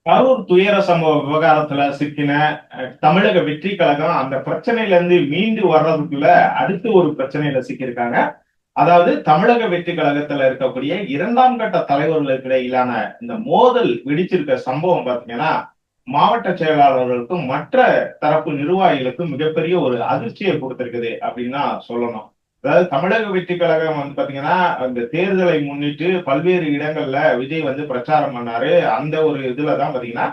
கரூர் துயர சம்பவ விவகாரத்துல சிக்கின தமிழக வெற்றி கழகம் அந்த பிரச்சனையில இருந்து மீண்டு வர்றதுக்குள்ள அடுத்து ஒரு பிரச்சனையில சிக்கியிருக்காங்க. அதாவது தமிழக வெற்றி கழகத்துல இருக்கக்கூடிய இரண்டாம் கட்ட தலைவர்களுக்கு இடையிலான இந்த மோதல் வெடிச்சிருக்க சம்பவம் பாத்தீங்கன்னா, மாவட்ட செயலாளர்களுக்கும் மற்ற தரப்பு நிர்வாகிகளுக்கும் மிகப்பெரிய ஒரு அதிர்ச்சியை கொடுத்திருக்குது அப்படின்னு தான் சொல்லணும். அதாவது தமிழக வெற்றி கழகம் வந்து பாத்தீங்கன்னா, அந்த தேர்தலை முன்னிட்டு பல்வேறு இடங்கள்ல விஜய் வந்து பிரச்சாரம் பண்ணாரு. அந்த ஒரு இதுலதான் பாத்தீங்கன்னா,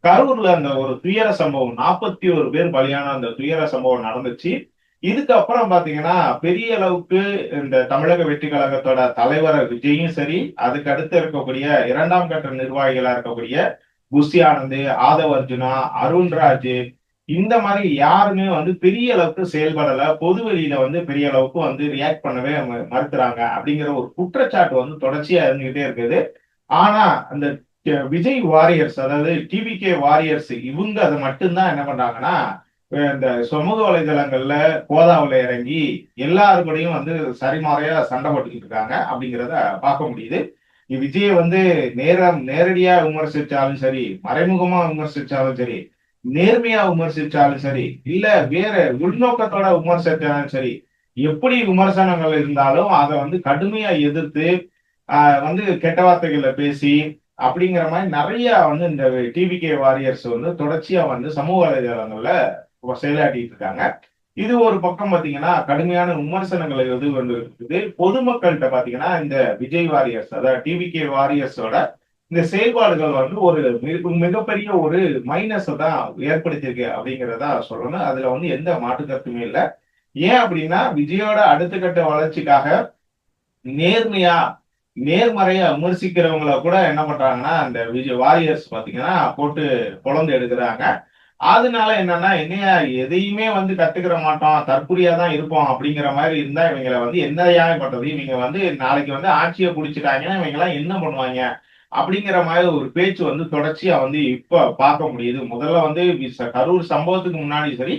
கரூர்ல அந்த ஒரு துயர சம்பவம் 41 பேர் பலியான அந்த துயர சம்பவம் நடந்துச்சு. இதுக்கப்புறம் பாத்தீங்கன்னா, பெரிய அளவுக்கு இந்த தமிழக வெற்றி கழகத்தோட தலைவர் விஜயும் சரி, அதுக்கு அடுத்து இருக்கக்கூடிய இரண்டாம் கட்ட நிர்வாகிகளா இருக்கக்கூடிய புஷி ஆனந்த், ஆதவ் அர்ஜுனா, அருண்ராஜ் இந்த மாதிரி யாருமே வந்து பெரிய அளவுக்கு செயல்படல. பொது வெளியில வந்து பெரிய அளவுக்கு வந்து ரியாக்ட் பண்ணவே மறுக்கிறாங்க அப்படிங்கிற ஒரு குற்றச்சாட்டு வந்து தொடர்ச்சியா இருந்துகிட்டே இருக்குது. ஆனா அந்த விஜய் வாரியர்ஸ், அதாவது டிவிகே வாரியர்ஸ் இவங்க அதை மட்டும்தான் என்ன பண்றாங்கன்னா, இந்த சமூக வலைதளங்கள்ல கோதாவுல இறங்கி எல்லாரு கூடயும் வந்து சரிமாறையா சண்டை போட்டுக்கிட்டு இருக்காங்க அப்படிங்கிறத பார்க்க முடியுது. விஜய வந்து நேரடியா விமர்சிச்சாலும் சரி, மறைமுகமா விமர்சிச்சாலும் சரி, நேர்மையா விமர்சிச்சாலும் சரி, இல்ல வேற உள்நோக்கத்தோட விமர்சிச்சாலும் சரி, எப்படி விமர்சனங்கள் இருந்தாலும் அதை வந்து கடுமையா எதிர்த்து வந்து கெட்ட வார்த்தைகள்ல பேசி அப்படிங்கிற மாதிரி நிறைய வந்து இந்த டிவிகே வாரியர்ஸ் வந்து தொடர்ச்சியா வந்து சமூக வலைதளங்கள்ல செயலாட்டிட்டு இருக்காங்க. இது ஒரு பக்கம் பாத்தீங்கன்னா கடுமையான விமர்சனங்களை எது வந்து இருக்குது. பொதுமக்கள்கிட்ட பாத்தீங்கன்னா இந்த விஜய் வாரியர்ஸ், அதாவது டிவிகே வாரியர்ஸோட இந்த செயல்பாடுகள் வந்து ஒரு மிகப்பெரிய ஒரு மைனஸை தான் ஏற்படுத்தியிருக்கு அப்படிங்கிறதா சொல்லணும். அதுல வந்து எந்த மாற்று கருத்துமே இல்லை. ஏன் அப்படின்னா விஜயோட அடுத்த கட்ட வளர்ச்சிக்காக நேர்மையா நேர்மறையா விமர்சிக்கிறவங்கள கூட என்ன பண்றாங்கன்னா அந்த விஜய் வாரியர்ஸ் பாத்தீங்கன்னா போட்டு பொழந்து எடுக்கிறாங்க. அதனால என்னன்னா, என்னையா எதையுமே வந்து கத்துக்கிற மாட்டோம், தற்குறியா தான் இருப்போம் அப்படிங்கிற மாதிரி இருந்தா இவங்களை வந்து என்னையா பண்றது? இவங்க வந்து நாளைக்கு வந்து ஆட்சியை புடிச்சிட்டாங்கன்னா இவங்க எல்லாம் என்ன பண்ணுவாங்க அப்படிங்கிற மாதிரி ஒரு பேச்சு வந்து தொடர்ச்சியா வந்து இப்ப பார்க்க முடியுது. முதல்ல வந்து கரூர் சம்பவத்துக்கு முன்னாடி சரி,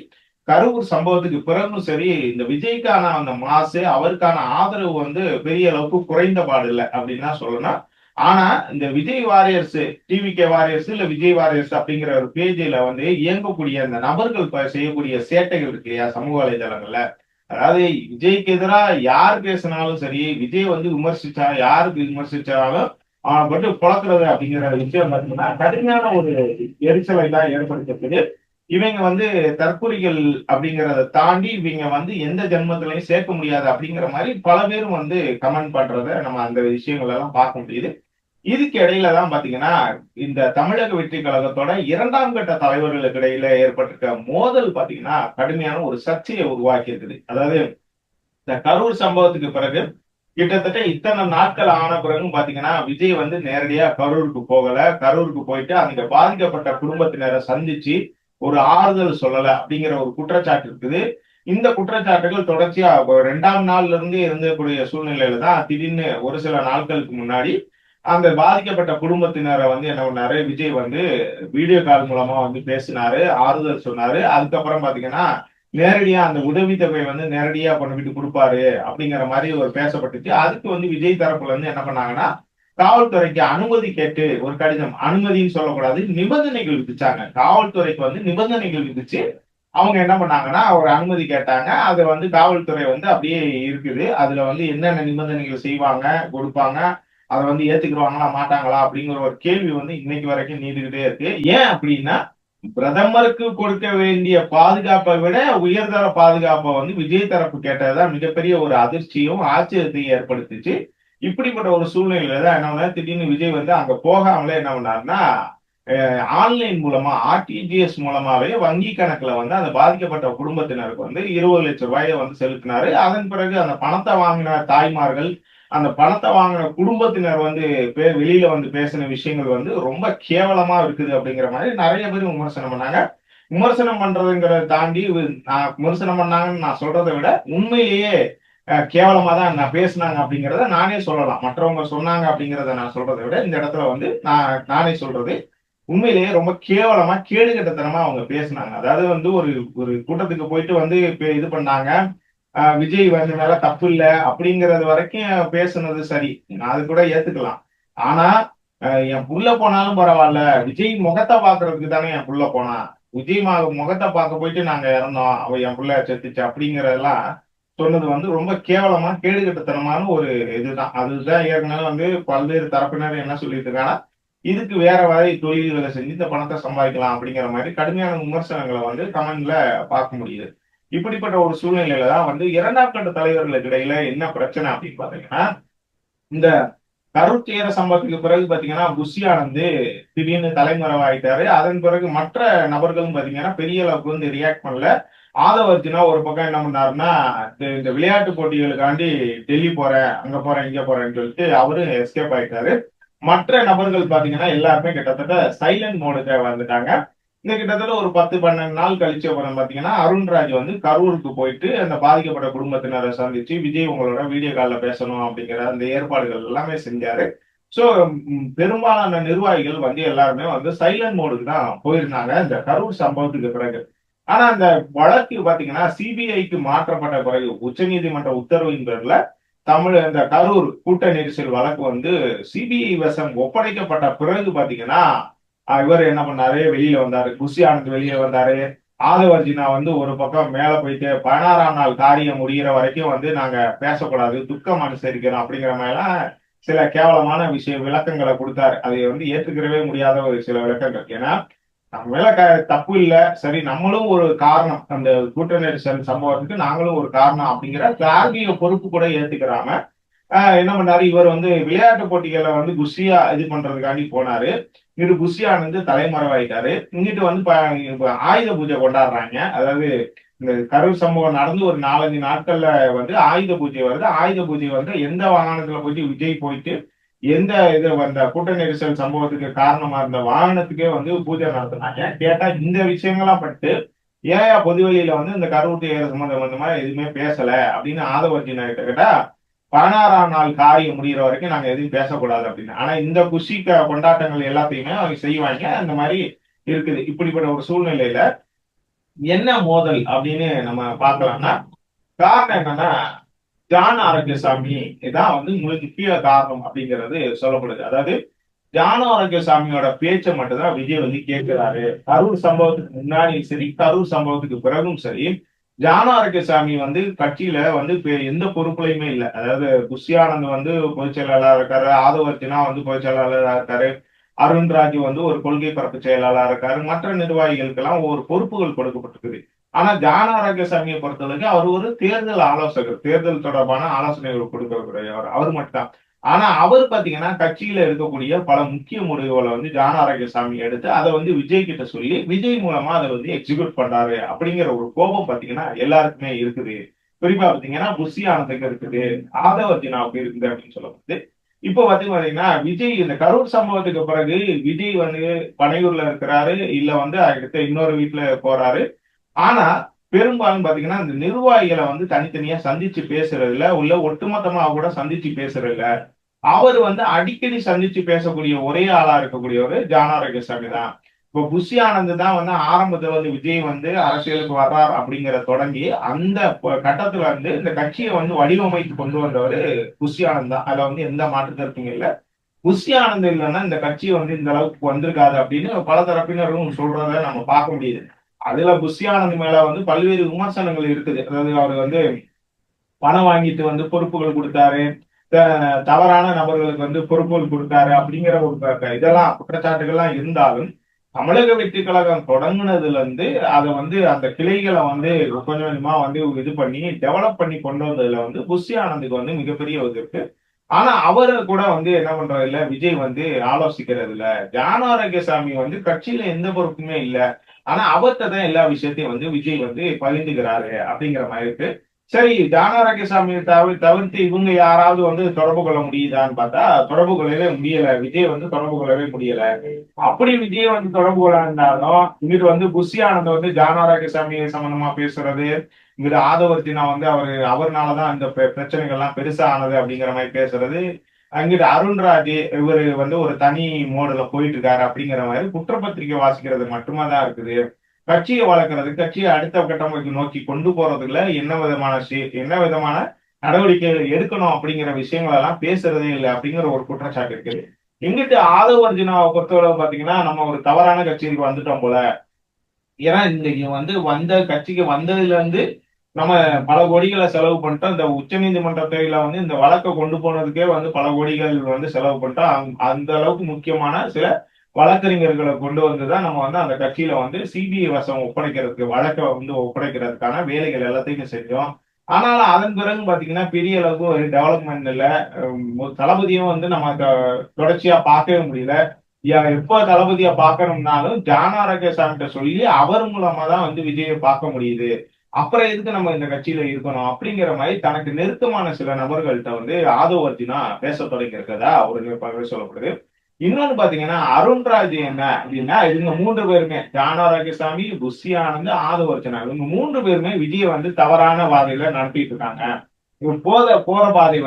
கரூர் சம்பவத்துக்கு பிறகும் சரி, இந்த விஜய்க்கான அந்த மாசு, அவருக்கான ஆதரவு வந்து பெரிய அளவுக்கு குறைந்த பாடு இல்லை அப்படின்னு தான் சொல்லணும். ஆனா இந்த விஜய் வாரியர்ஸ், டிவிகே வாரியர்ஸ் இல்ல விஜய் வாரியர்ஸ் அப்படிங்கிற ஒரு பேஜ்ல வந்து இயங்கக்கூடிய அந்த நபர்கள் செய்யக்கூடிய சேட்டைகள் இருக்கு இல்லையா சமூக வலைதளங்கள்ல, அதாவது விஜய்க்கு எதிரா யார் பேசினாலும் சரி, விஜய் வந்து விமர்சிச்சா யாருக்கு விமர்சிச்சாலும் பட்டு பொழக்கிறது அப்படிங்கிற விஷயம் பார்த்தீங்கன்னா கடுமையான ஒரு எரிச்சலை தான் ஏற்படுத்திருக்குது. இவங்க வந்து தற்குறிகள் அப்படிங்கிறத தாண்டி இவங்க வந்து எந்த ஜென்மத்திலையும் சேர்க்க முடியாது அப்படிங்கிற மாதிரி பல பேரும் வந்து கமெண்ட் பண்றத நம்ம அந்த விஷயங்கள் எல்லாம் பார்க்க முடியுது. இதுக்கு இடையில தான் பாத்தீங்கன்னா இந்த தமிழக வெற்றி கழகத்தோட இரண்டாம் கட்ட தலைவர்களுக்கு இடையில ஏற்பட்டிருக்க மோதல் பாத்தீங்கன்னா கடுமையான ஒரு சர்ச்சையை உருவாக்கி இருக்குது. அதாவது இந்த கரூர் சம்பவத்துக்கு பிறகு கிட்டத்தட்ட இத்தனை நாட்கள் ஆன பிறகும் பாத்தீங்கன்னா விஜய் வந்து நேரடியா கரூருக்கு போகல. கரூருக்கு போயிட்டு அங்க பாதிக்கப்பட்ட குடும்பத்தினரை சந்திச்சு ஒரு ஆறுதல் சொல்லல அப்படிங்கிற ஒரு குற்றச்சாட்டு இருக்குது. இந்த குற்றச்சாட்டுகள் தொடர்ச்சியா இரண்டாம் நாள்ல இருந்து இருந்தக்கூடிய சூழ்நிலையில தான் திடீர்னு ஒரு சில நாட்களுக்கு முன்னாடி அந்த பாதிக்கப்பட்ட குடும்பத்தினரை வந்து என்ன பண்ணாரு விஜய் வந்து வீடியோ கால் மூலமா வந்து பேசினாரு, ஆறுதல் சொன்னாரு. அதுக்கப்புறம் பாத்தீங்கன்னா நேரடியா அந்த உதவித்தொகை வந்து நேரடியா கொண்டு போயிட்டு கொடுப்பாரு அப்படிங்கிற மாதிரி ஒரு பேசப்பட்டுச்சு. அதுக்கு வந்து விஜய் தரப்புல இருந்து என்ன பண்ணாங்கன்னா, காவல்துறைக்கு அனுமதி கேட்டு ஒரு கடிதம், அனுமதின்னு சொல்லக்கூடாது, நிபந்தனைகள் விதிச்சாங்க. காவல்துறைக்கு வந்து நிபந்தனைகள் விதிச்சு அவங்க என்ன பண்ணாங்கன்னா ஒரு அனுமதி கேட்டாங்க. அது வந்து காவல்துறை வந்து அப்படியே இருக்குது. அதுல வந்து என்னென்ன நிபந்தனைகள் செய்வாங்க, கொடுப்பாங்க, அதை வந்து ஏத்துக்குருவாங்களா மாட்டாங்களா அப்படிங்கிற ஒரு கேள்வி வந்து இன்னைக்கு வரைக்கும் நீண்டுகிட்டே இருக்கு. ஏன் அப்படின்னா, பிரதமருக்கு கொடுக்க வேண்டிய பாதுகாப்பை விட உயர்தர பாதுகாப்பை வந்து விஜய் தரப்பு கேட்டதுதான் மிகப்பெரிய ஒரு அதிர்ச்சியும் ஆச்சரியத்தையும் ஏற்படுத்துச்சு. இப்படிப்பட்ட ஒரு சூழ்நிலையில தான் என்ன பண்ணாரு, திடீர்னு விஜய் வந்து அங்க போகாமலே என்ன பண்ணாருன்னா, ஆன்லைன் மூலமா ஆர்டிஜிஎஸ் மூலமாவே வங்கி கணக்குல வந்து அந்த பாதிக்கப்பட்ட குடும்பத்தினருக்கு வந்து 20 லட்சம் ரூபாயை வந்து செலுத்தினாரு. அதன் பிறகு அந்த பணத்தை வாங்கின தாய்மார்கள், அந்த பணத்தை வாங்கின குடும்பத்தினர் வந்து வெளியில வந்து பேசின விஷயங்கள் வந்து ரொம்ப கேவலமா இருக்குது அப்படிங்கிற மாதிரி நிறைய பேர் விமர்சனம் பண்ணாங்க. விமர்சனம் பண்றதுங்கிறத தாண்டி நான் விமர்சனம் பண்ணாங்கன்னு நான் சொல்றதை விட உண்மையிலேயே கேவலமா தான் நான் பேசினாங்க அப்படிங்கிறத நானே சொல்லலாம். மற்றவங்க சொன்னாங்க அப்படிங்கிறத நான் சொல்றதை விட இந்த இடத்துல வந்து நானே சொல்றது உண்மையிலேயே ரொம்ப கேவலமா கேடுகெட்டத்தனமா அவங்க பேசினாங்க. அதாவது வந்து ஒரு ஒரு கூட்டத்துக்கு போயிட்டு வந்து இது பண்ணாங்க. விஜய் வந்து மேல தப்பு இல்ல அப்படிங்கறது வரைக்கும் பேசுனது சரி. நான் அது கூட ஏத்துக்கலாம். ஆனா என் புள்ள போனாலும் பரவாயில்ல, விஜய் முகத்தை பாக்குறதுக்கு தானே என் புள்ள போனா. விஜய் முகத்தை பார்க்க போயிட்டு நாங்க இறந்தோம், அவ என் புள்ள செத்துச்சு அப்படிங்கறதெல்லாம் சொன்னது வந்து ரொம்ப கேவலமா கேடுகட்டத்தனமான ஒரு இதுதான். அதுதான் ஏற்கனவே வந்து பல்வேறு தரப்பினர் என்ன சொல்லிட்டு இருக்காங்கன்னா, இதுக்கு வேற வகை தொழில்களை செஞ்சு இந்த பணத்தை சம்பாதிக்கலாம் அப்படிங்கிற மாதிரி கடுமையான விமர்சனங்களை வந்து கமெண்ட்ல பார்க்க முடியுது. இப்படிப்பட்ட ஒரு சூழ்நிலையில தான் வந்து இரண்டாம் கட்ட தலைவர்களுக்கு இடையில என்ன பிரச்சனை அப்படின்னு பாத்தீங்கன்னா, இந்த கரூர் துயர சம்பவத்துக்கு பிறகு பாத்தீங்கன்னா புஷி ஆனந்த் திடீர்னு தலைமறைவாயிட்டாரு. அதன் பிறகு மற்ற நபர்களும் பாத்தீங்கன்னா பெரிய அளவுக்கு வந்து ரியாக்ட் பண்ணல. ஆதவ அர்ஜுனா ஒரு பக்கம் என்ன பண்ணாருன்னா, இந்த விளையாட்டு போட்டிகளுக்காண்டி டெல்லி போறேன், அங்க போறேன், இங்க போறேன்னு சொல்லிட்டு அவரு எஸ்கேப் ஆயிட்டாரு. மற்ற நபர்கள் பாத்தீங்கன்னா எல்லாருமே கிட்டத்தட்ட சைலண்ட் மோடுக்கு வந்துட்டாங்க. இந்த கிட்டத்தட்ட ஒரு 10-12 நாள் கழிச்ச அப்புறம் பாத்தீங்கன்னா அருண்ராஜ் வந்து கரூருக்கு போயிட்டு அந்த பாதிக்கப்பட்ட குடும்பத்தினரை சந்திச்சு விஜய் உங்களோட வீடியோ கால்ல பேசணும் அப்படிங்கிற அந்த ஏற்பாடுகள் எல்லாமே செஞ்சாரு. சோ பெரும்பாலான நிர்வாகிகள் வந்து எல்லாருமே வந்து சைலண்ட் மோடுக்கு தான் போயிருந்தாங்க இந்த கரூர் சம்பவத்துக்கு பிறகு. ஆனா அந்த வழக்கு பாத்தீங்கன்னா சிபிஐக்கு மாற்றப்பட்ட பிறகு உச்சநீதிமன்ற உத்தரவின் பேர்ல இந்த கரூர் கூட்ட நெரிசல் வழக்கு வந்து சிபிஐ வசம் ஒப்படைக்கப்பட்ட பிறகு பாத்தீங்கன்னா இவர் என்ன பண்ணாரு, வெளியில வந்தாரு. புஷி ஆனந்த் வெளியே வந்தாரு. ஆதவ அர்ஜுனா வந்து ஒரு பக்கம் மேல போயிட்டு 16ஆம் நாள் காரியம் முடிகிற வரைக்கும் வந்து நாங்க பேசக்கூடாது, துக்கம் அனுசரிக்கிறோம் அப்படிங்கிற மாதிரி எல்லாம் சில கேவலமான விளக்கங்களை கொடுத்தாரு. அதை வந்து ஏற்றுக்கிறவே முடியாத ஒரு சில விளக்கங்கள். ஏன்னா நம்ம மேல தப்பு இல்ல, சரி நம்மளும் ஒரு காரணம், அந்த கூட்ட நெரிசல் சம்பவத்துக்கு நாங்களும் ஒரு காரணம் அப்படிங்கிற தார்மீக பொறுப்பு கூட ஏத்துக்கிறாம என்ன பண்ணாரு, இவர் வந்து விளையாட்டு போட்டிகளை வந்து குஷியா இது பண்றதுக்காண்டி போனாரு. இங்கிட்டு குஷி ஆனந்த் தலைமறைவாயிட்டாரு. இங்கிட்டு வந்து ஆயுத பூஜை கொண்டாடுறாங்க. அதாவது இந்த கரூர் சம்பவம் நடந்து ஒரு 4-5 நாட்கள்ல வந்து ஆயுத பூஜை வருது. ஆயுத பூஜை வந்து எந்த வாகனத்துல போயிட்டு விஜய் போயிட்டு எந்த இது அந்த கூட்ட நெரிசல் சம்பவத்துக்கு காரணமா இருந்த வாகனத்துக்கே வந்து பூஜை நடத்தினாங்க. கேட்டா இந்த விஷயங்கள்லாம் பட்டு ஏன் பொதுவெளியில வந்து இந்த கரூர் சம்பந்தமா எதுவுமே பேசல அப்படின்னு ஆதவர்ஜினா கிட்ட கேட்டா 16ஆம் நாள் காரியம் முடிகிற வரைக்கும் நாங்க எதுவும் பேசக்கூடாது அப்படின்னு. ஆனா இந்த குஷி கொண்டாட்டங்கள் எல்லாத்தையுமே அவங்க செய்வாங்க. அந்த மாதிரி இருக்குது. இப்படிப்பட்ட ஒரு சூழ்நிலையில என்ன மோதல் அப்படின்னு நம்ம பார்க்கலாம்னா, காரணம் என்னன்னா ஜான் ஆரோக்கியசாமி தான் வந்து முக்கிய காரணம் அப்படிங்கிறது சொல்லப்படுது. அதாவது ஜான் ஆரோக்கியசாமியோட பேச்சை மட்டும்தான் விஜய் வந்து கேட்கிறாரு. கரூர் சம்பவத்துக்கு முன்னாடியும் சரி, கரூர் சம்பவத்துக்கு பிறகும் சரி, ஜான் ஆரோக்கியசாமி வந்து கட்சியில வந்து எந்த பொறுப்புலையுமே இல்லை. அதாவது புஷி ஆனந்த் வந்து பொதுச் செயலாளராக இருக்காரு, ஆதவ அர்ஜுனா வந்து பொதுச் செயலாளராக இருக்காரு, அருண்ராஜ் வந்து ஒரு கொள்கை பரப்பு செயலாளராக இருக்காரு, மற்ற நிர்வாகிகளுக்கெல்லாம் ஒரு பொறுப்புகள் கொடுக்கப்பட்டிருக்குது. ஆனா ஜான் ஆரோக்கியசாமியை பொறுத்தவரைக்கும் அவர் ஒரு தேர்தல் ஆலோசகர், தேர்தல் தொடர்பான ஆலோசனைகள் கொடுக்கக்கூடியவர் அவர் மட்டும்தான். ஆனா அவர் பாத்தீங்கன்னா கட்சியில இருக்கக்கூடிய பல முக்கிய முடிவுகளை வந்து ஜான் ஆரோக்கியசாமி எடுத்து அதை வந்து விஜய் கிட்ட சொல்லி விஜய் மூலமா அதை வந்து எக்ஸிக்யூட் பண்றாரு அப்படிங்கிற ஒரு கோபம் பாத்தீங்கன்னா எல்லாருக்குமே இருக்குது. குறிப்பா பாத்தீங்கன்னா புஷி ஆனந்துக்கு இருக்குது, ஆதவ அர்ஜுனாவுக்கு இருக்குது அப்படின்னு சொல்லப்படுது. இப்போ பாத்தீங்கன்னா விஜய் இந்த கரூர் சம்பவத்துக்கு பிறகு விஜய் வந்து பனையூர்ல இருக்கிறாரு, இல்ல வந்து அடுத்த இன்னொரு வீட்டுல போறாரு. ஆனா பெரும்பாலும் பாத்தீங்கன்னா இந்த நிர்வாகிகளை வந்து தனித்தனியா சந்திச்சு பேசுறதுல உள்ள ஒட்டுமொத்தமா கூட சந்திச்சு பேசுறதுல அவர் வந்து அடிக்கடி சந்திச்சு பேசக்கூடிய ஒரே ஆளா இருக்கக்கூடியவர் ஜான் ஆரோக்கியசாமி தான். இப்போ புஷி ஆனந்த் தான் வந்து ஆரம்பத்துல வந்து விஜய் வந்து அரசியலுக்கு வர்றார் அப்படிங்கிற தொடங்கி அந்த கட்டத்துல வந்து இந்த கட்சியை வந்து வடிவமைத்து கொண்டு வந்தவர் புஷி ஆனந்த் தான். அதுல வந்து எந்த மாற்று கருத்தும் இல்லை. புஷி ஆனந்த் இல்லைன்னா இந்த கட்சி வந்து இந்த அளவுக்கு வந்திருக்காது அப்படின்னு பல தரப்பினரும் சொல்றத நம்ம பார்க்க முடியுது. அதுல புஷி ஆனந்த் மேல வந்து பல்வேறு விமர்சனங்கள் இருக்குது. அதாவது அவர் வந்து பணம் வாங்கிட்டு வந்து பொறுப்புகள் கொடுத்தாரு, தவறான நபர்களுக்கு வந்து பொறுப்புகள் கொடுத்தாரு அப்படிங்கிற ஒரு இதெல்லாம் குற்றச்சாட்டுகள்லாம் இருந்தாலும் தமிழக வெற்றி கழகம் தொடங்குனதுல இருந்து அதை வந்து அந்த கிளைகளை வந்து கொஞ்சம் கொஞ்சமா வந்து இது பண்ணி டெவலப் பண்ணி கொண்டு வந்ததுல வந்து புஷி ஆனந்துக்கு வந்து மிகப்பெரிய இது இருக்கு. ஆனா அவரு கூட வந்து என்ன பண்றது இல்ல, விஜய் வந்து ஆலோசிக்கிறது இல்ல. ஜான் ஆரோக்கியசாமி வந்து கட்சியில எந்த பொறுப்புமே இல்ல, ஆனா அவர்கிட்ட தான் எல்லா விஷயத்தையும் வந்து விஜய் வந்து பகிர்ந்துக்கிறாரு அப்படிங்கிற மாதிரி இருக்கு. சரி, ஜான் ஆரோக்கியசாமியை தவிர்த்து இவங்க யாராவது வந்து தொடர்பு கொள்ள முடியுதான்னு பார்த்தா தொடர்பு கொள்ளவே முடியல. விஜய் வந்து தொடர்பு கொள்ளவே முடியல. அப்படி விஜய் வந்து தொடர்பு கொள்ளாண்டாலும் இங்கிட்டு வந்து புஷி ஆனந்த் வந்து ஜான் ஆரோக்கியசாமி சம்பந்தமா பேசுறது, இங்கிட்ட ஆதவர்ஜினா வந்து அவர்னாலதான் இந்த பிரச்சனைகள்லாம் பெருசா ஆனது அப்படிங்கிற மாதிரி பேசுறது, அங்கிட்ட அருண்ராஜ் இவரு வந்து ஒரு தனி மோடுல போயிட்டு இருக்காரு அப்படிங்கிற மாதிரி குற்றப்பத்திரிகை வாசிக்கிறது மட்டுமா தான் இருக்குது. கட்சியை வளர்க்கறது, கட்சியை அடுத்த கட்டமைப்பு நோக்கி கொண்டு போறதுக்குள்ள என்ன விதமான நடவடிக்கைகள் எடுக்கணும் அப்படிங்கிற விஷயங்கள் எல்லாம் பேசுறதே இல்லை அப்படிங்கிற ஒரு குற்றச்சாட்டு இருக்குது. எங்கிட்ட ஆதவ அர்ஜுனாவை பொறுத்தவரை பாத்தீங்கன்னா நம்ம ஒரு தவறான கட்சிக்கு வந்துட்டோம் போல. ஏன்னா இன்னைக்கு வந்த கட்சிக்கு வந்ததுல இருந்து நம்ம பல கோடிகளை செலவு பண்ணிட்டோம். இந்த உச்ச நீதிமன்றத்தில இந்த வழக்கை கொண்டு போனதுக்கே பல கோடிகள் செலவு பண்ணிட்டோம். அந்த அளவுக்கு முக்கியமான சில வழக்கறிஞர்களை கொண்டு வந்துதான் நம்ம அந்த கட்சியில சிபிஐ வசம் ஒப்படைக்கிறதுக்கு வழக்கை ஒப்படைக்கிறதுக்கான வேலைகள் எல்லாத்தையும் செஞ்சோம். ஆனாலும் அதன் பிறகு பாத்தீங்கன்னா பெரிய அளவுக்கு ஒரு டெவலப்மெண்ட் இல்ல. தளபதியும் நம்ம தொடர்ச்சியா பார்க்கவே முடியல. எப்போ தளபதியை பார்க்கணும்னாலும் ஜான ஆரோக்கியசாமிகிட்ட சொல்லி அவர் மூலமா தான் விஜயை பார்க்க முடியுது. அப்புறம் எதுக்கு நம்ம இந்த கட்சியில இருக்கணும் அப்படிங்கிற மாதிரி தனக்கு நெருக்கமான சில நபர்கள்ட்ட ஆதவ அர்ஜுனா பேச தொடங்கி இருக்கிறதா ஒரு சொல்லப்படுது. இன்னொன்னு பாத்தீங்கன்னா அருண்ராஜ் என்ன அப்படின்னா இவங்க 3 பேருமே ஜான ஆரோக்கியசாமி, புஷி ஆனந்த், ஆதவ அர்ஜுனா இவங்க 3 பேருமே விஜயை தவறான பாதையில நடத்திட்டு இருக்காங்க. போற பாதை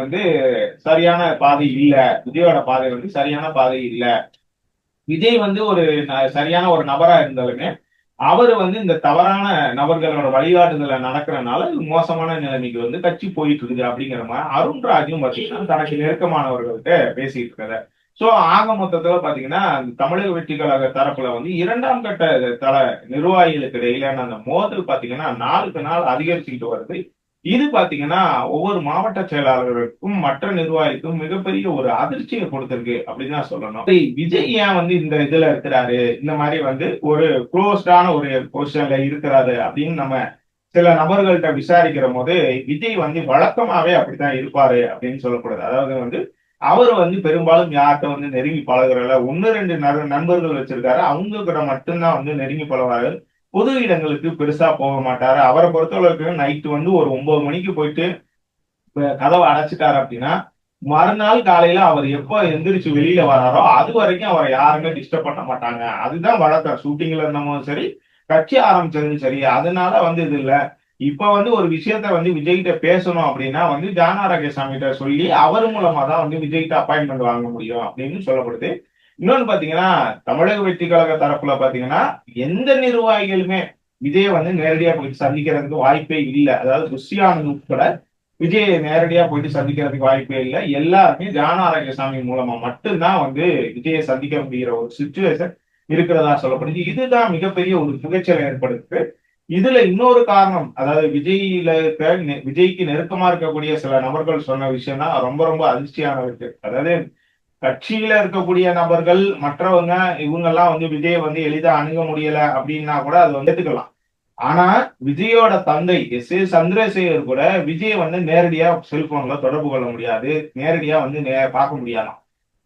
சரியான பாதை இல்ல. விஜயோட பாதை சரியான பாதை இல்ல. விஜய் ஒரு சரியான ஒரு நபரா இருந்தாலுமே அவரு இந்த தவறான நபர்களோட வழிகாட்டுதல நடக்கிறனால மோசமான நிலைமைக்கு கட்சி போயிட்டு இருக்குது அப்படிங்கிற மாதிரி அருண்ராஜும் பாத்தீங்கன்னா தனக்கு நெருக்கமானவர்கள்ட்ட பேசிட்டு இருக்காரு. சோ ஆக மொத்தத்துல பாத்தீங்கன்னா தமிழக வெற்றி கழக தரப்புல இரண்டாம் கட்ட தல நிர்வாகிகளுக்கு இடையிலான அந்த மோதல் பாத்தீங்கன்னா நாளுக்கு நாள் அதிகரிச்சுக்கிட்டு வருது. இது பாத்தீங்கன்னா ஒவ்வொரு மாவட்ட செயலாளர்களுக்கும் மற்ற நிர்வாகிக்கும் மிகப்பெரிய ஒரு அதிர்ச்சியை கொடுத்திருக்கு அப்படின்னு தான் சொல்லணும். விஜய் ஏன் இந்த இதுல இருக்கிறாரு, இந்த மாதிரி ஒரு க்ளோஸ்டான ஒரு பொசிஷன்ல இருக்கிறாரு அப்படின்னு நம்ம சில நபர்கள்ட்ட விசாரிக்கிற போது விஜய் வழக்கமாவே அப்படித்தான் இருப்பாரு அப்படின்னு சொல்லப்படுது. அதாவது அவர் பெரும்பாலும் யார்கிட்ட நெருங்கி பழகுறல 1-2 நண்பர்கள் வச்சிருக்காரு. அவங்க கூட மட்டும்தான் நெருங்கி பழகுவாரு. பொது இடங்களுக்கு பெருசா போக மாட்டாரு. அவரை பொறுத்தளவுக்கு நைட்டு ஒரு 9 மணிக்கு போயிட்டு கதவை அடைச்சிட்டாரு அப்படின்னா மறுநாள் காலையில அவர் எப்ப எந்திரிச்சு வெளியில வராரோ அது வரைக்கும் அவரை யாருமே டிஸ்டர்ப் பண்ண மாட்டாங்க. அதுதான் வழக்கம். ஷூட்டிங்ல இருந்தவங்க சரி, கட்சி ஆரம்பிச்சதும் சரி. அதனால இது இல்ல. இப்ப ஒரு விஷயத்த விஜய்கிட்ட பேசணும் அப்படின்னா ஜான ஆரோக்கியசாமி கிட்ட சொல்லி அவர் மூலமா தான் விஜய்கிட்ட அப்பாயின்மெண்ட் வாங்க முடியும் அப்படின்னு சொல்லப்படுது. இன்னொன்னு பாத்தீங்கன்னா தமிழக வெற்றி கழக தரப்புல பாத்தீங்கன்னா எந்த நிர்வாகிகளுமே விஜய நேரடியா போயிட்டு சந்திக்கிறதுக்கு வாய்ப்பே இல்லை. அதாவது புஷியானது உட்பட விஜயை நேரடியா போயிட்டு சந்திக்கிறதுக்கு வாய்ப்பே இல்லை. எல்லாருமே ஜான ஆரோக்கியசாமி மூலமா மட்டும்தான் விஜயை சந்திக்க முடிகிற ஒரு சுச்சுவேஷன் இருக்கிறதா சொல்லப்படுது. இதுதான் மிகப்பெரிய ஒரு புகைச்சலை ஏற்படுத்து. இதுல இன்னொரு காரணம், அதாவது விஜய்க்கு நெருக்கமா இருக்கக்கூடிய சில நபர்கள் சொன்ன விஷயம் தான் ரொம்ப ரொம்ப அதிர்ச்சியான இருக்கு. அதாவது கட்சியில இருக்கக்கூடிய நபர்கள் மற்றவங்க இவங்க எல்லாம் விஜய் எளிதா அணுக முடியல அப்படின்னா கூட அது ஏத்துக்கலாம். ஆனா விஜயோட தந்தை எஸ் ஏ சந்திரசேகர் கூட விஜய் நேரடியா செல்போன்ல தொடர்பு கொள்ள முடியாது. நேரடியா பார்க்க முடியாதாம்.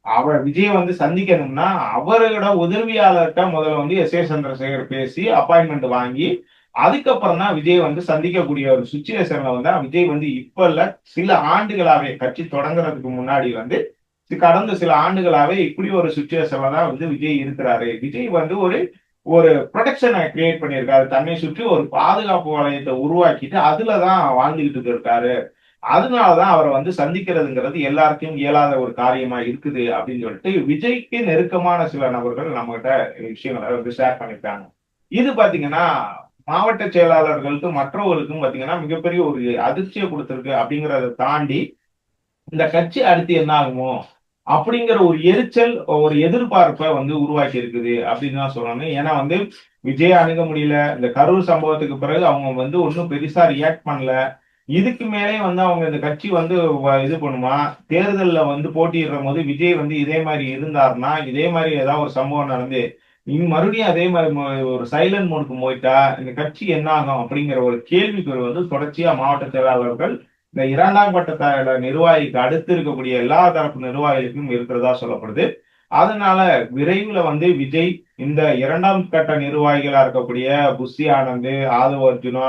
அவர் விஜய் சந்திக்கணும்னா அவரோட உதவியாளர்கிட்ட முதல்ல எஸ் ஏ சந்திரசேகர் பேசி அப்பாயின்மெண்ட் வாங்கி அதுக்கப்புறம் தான் விஜய் சந்திக்கக்கூடிய ஒரு சுச்சுவேஷன்ல விஜய் இப்ப இல்ல சில ஆண்டுகளாவே கட்சி தொடங்குறதுக்கு முன்னாடி கடந்த சில ஆண்டுகளாவே இப்படி ஒரு சுச்சுவேஷன்ல தான் விஜய் இருக்கிறாரு. விஜய் ஒரு ஒரு ப்ரொடெக்ஷனை கிரியேட் பண்ணியிருக்காரு. தன்னை சுற்றி ஒரு பாதுகாப்பு வளையத்தை உருவாக்கிட்டு அதுலதான் வாழ்ந்துகிட்டு இருக்காரு. அதனாலதான் அவரை சந்திக்கிறதுங்கிறது எல்லாருக்கும் இயலாத ஒரு காரியமா இருக்குது அப்படின்னு சொல்லிட்டு விஜய்க்கு நெருக்கமான சில நபர்கள் நம்ம கிட்ட விஷயங்களை ஷேர் பண்ணிருக்காங்க. இது பாத்தீங்கன்னா மாவட்ட செயலாளர்களுக்கு மற்றவர்களுக்கும் பாத்தீங்கன்னா மிகப்பெரிய ஒரு அதிர்ச்சியை கொடுத்திருக்கு. அப்படிங்கறத தாண்டி இந்த கட்சி அடுத்து என்ன ஆகுமோ அப்படிங்கிற ஒரு எரிச்சல், ஒரு எதிர்பார்ப்பை உருவாக்கி இருக்குது அப்படின்னு தான் சொல்லணும். ஏன்னா விஜய் அணுக முடியல. இந்த கரூர் சம்பவத்துக்கு பிறகு அவங்க ஒன்னும் பெருசா ரியாக்ட் பண்ணல. இதுக்கு மேலே அவங்க இந்த கட்சி இது பண்ணுமா, தேர்தல்ல போட்டியிடுற போது விஜய் இதே மாதிரி இருந்தாருன்னா, இதே மாதிரி ஏதாவது ஒரு சம்பவம் நடந்து மறுபடியும் அதே மாதிரி ஒரு சைலண்ட் மோடுக்கு போயிட்டா இந்த கட்சி என்ன ஆகும் அப்படிங்கிற ஒரு கேள்விக்கு தொடர்ச்சியா மாவட்ட செயலாளர்கள் இந்த 2ஆம் கட்ட நிர்வாகிக்கு அடுத்து இருக்கக்கூடிய எல்லா தரப்பு நிர்வாகிகளுக்கும் இருக்கிறதா சொல்லப்படுது. அதனால விரைவில் விஜய் இந்த 2ஆம் கட்ட நிர்வாகிகளா இருக்கக்கூடிய புஷி ஆனந்த், ஆதவ அர்ஜுனா,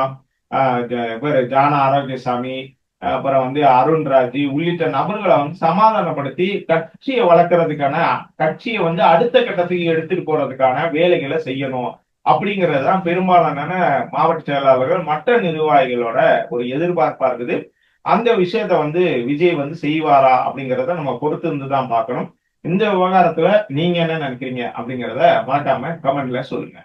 ஜான ஆரோக்கியசாமி, அப்புறம் அருண்ராஜ் உள்ளிட்ட நபர்களை சமாதானப்படுத்தி கட்சியை வளர்க்கறதுக்கான கட்சியை அடுத்த கட்டத்துக்கு எடுத்துட்டு போறதுக்கான வேலைகளை செய்யணும் அப்படிங்கறதுதான் பெரும்பாலான மாவட்ட செயலாளர்கள் மற்ற நிர்வாகிகளோட ஒரு எதிர்பார்ப்பா இருக்குது. அந்த விஷயத்த விஜய் செய்வாரா அப்படிங்கிறத நம்ம பொறுத்து இருந்துதான் பார்க்கணும். இந்த விவகாரத்துல நீங்க என்ன நினைக்கிறீங்க அப்படிங்கிறத மறக்காம கமெண்ட்ல சொல்லுங்க.